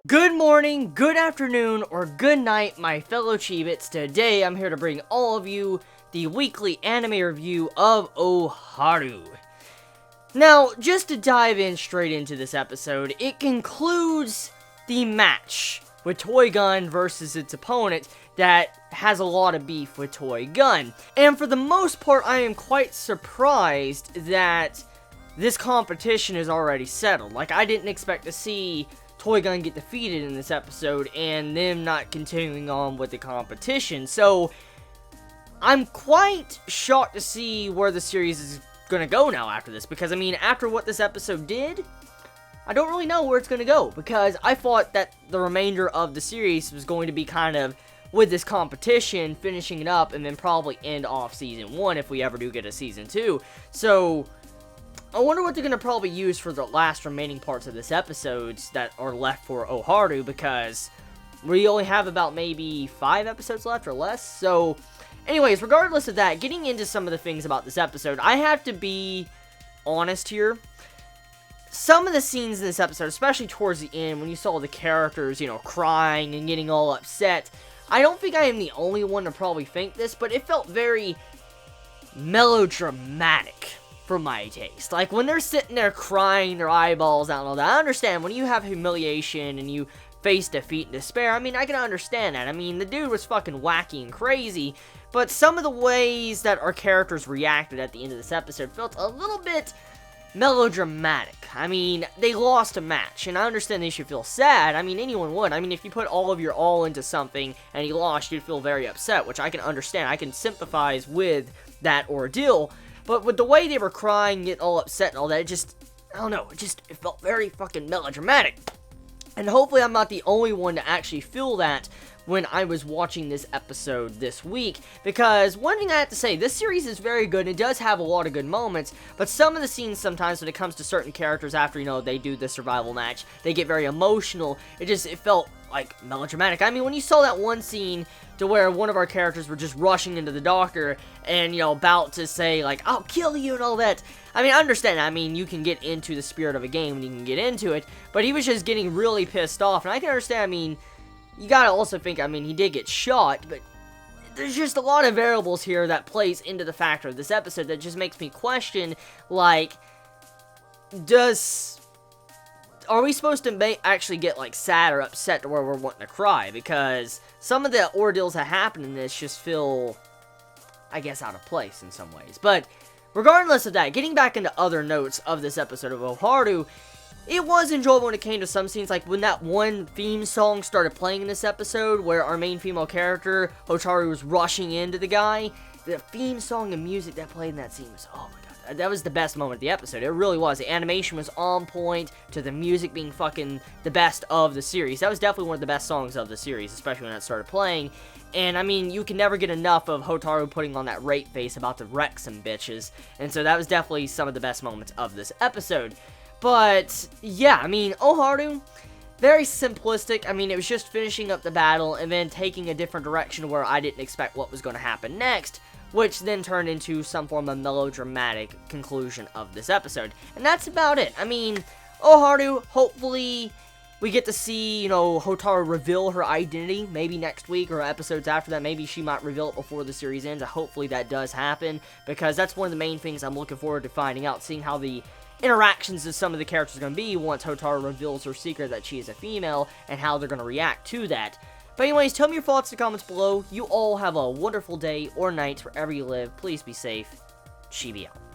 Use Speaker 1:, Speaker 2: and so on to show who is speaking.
Speaker 1: Good morning, good afternoon, or good night, my fellow Chibits. Today, I'm here to bring all of you the weekly anime review of Aoharu. Now, just to dive in straight into this episode, it concludes the match with Toy Gun versus its opponent that has a lot of beef with Toy Gun. And for the most part, I am quite surprised that this competition is already settled. Like, I didn't expect to see Toy Gun get defeated in this episode, and them not continuing on with the competition. So, I'm quite shocked to see where the series is gonna go now after this, because, I mean, after what this episode did, I don't really know where it's gonna go, because I thought that the remainder of the series was going to be kind of with this competition, finishing it up, and then probably end off Season 1 if we ever do get a Season 2. So, I wonder what they're going to probably use for the last remaining parts of this episodes that are left for Aoharu, because we only have about maybe 5 episodes left or less. So, anyways, regardless of that, getting into some of the things about this episode, I have to be honest here. Some of the scenes in this episode, especially towards the end, when you saw the characters, crying and getting all upset, I don't think I am the only one to probably think this, but it felt very melodramatic for my taste. Like, when they're sitting there crying their eyeballs out and all that, I understand when you have humiliation and you face defeat and despair. I mean, I can understand that. I mean, the dude was fucking wacky and crazy, but some of the ways that our characters reacted at the end of this episode felt a little bit melodramatic. I mean, they lost a match, and I understand they should feel sad. I mean, anyone would. I mean, if you put all of your all into something and you lost, you'd feel very upset, which I can understand. I can sympathize with that ordeal. But with the way they were crying, getting all upset and all that, I don't know, it felt very fucking melodramatic. And hopefully I'm not the only one to actually feel that when I was watching this episode this week, because one thing I have to say, this series is very good, it does have a lot of good moments, but some of the scenes sometimes when it comes to certain characters after, they do the survival match, they get very emotional. It felt like melodramatic. I mean, when you saw that one scene to where one of our characters were just rushing into the doctor and, about to say, like, I'll kill you and all that. I mean, I understand. I mean, you can get into the spirit of a game and you can get into it, but he was just getting really pissed off, and I can understand. I mean, you gotta also think, I mean, he did get shot, but there's just a lot of variables here that plays into the factor of this episode that just makes me question, like, are we supposed to actually get, like, sad or upset to where we're wanting to cry? Because some of the ordeals that happen in this just feel, I guess, out of place in some ways. But regardless of that, getting back into other notes of this episode of Aoharu, it was enjoyable when it came to some scenes, like when that one theme song started playing in this episode, where our main female character, Hotaru, was rushing into the guy. The theme song and music that played in that scene was, oh my god, that was the best moment of the episode. It really was. The animation was on point, to the music being fucking the best of the series. That was definitely one of the best songs of the series, especially when that started playing. And, I mean, you can never get enough of Hotaru putting on that rape face about to wreck some bitches. And so that was definitely some of the best moments of this episode. But, yeah, I mean, Aoharu, very simplistic. I mean, it was just finishing up the battle and then taking a different direction where I didn't expect what was going to happen next, which then turned into some form of melodramatic conclusion of this episode. And that's about it. I mean, Aoharu, hopefully we get to see, Hotaru reveal her identity, maybe next week or episodes after that. Maybe she might reveal it before the series ends. Hopefully that does happen, because that's one of the main things I'm looking forward to finding out, seeing how the interactions of some of the characters are going to be once Hotaru reveals her secret that she is a female, and how they're going to react to that. But anyways, tell me your thoughts in the comments below. You all have a wonderful day or night wherever you live. Please be safe. Chibi out.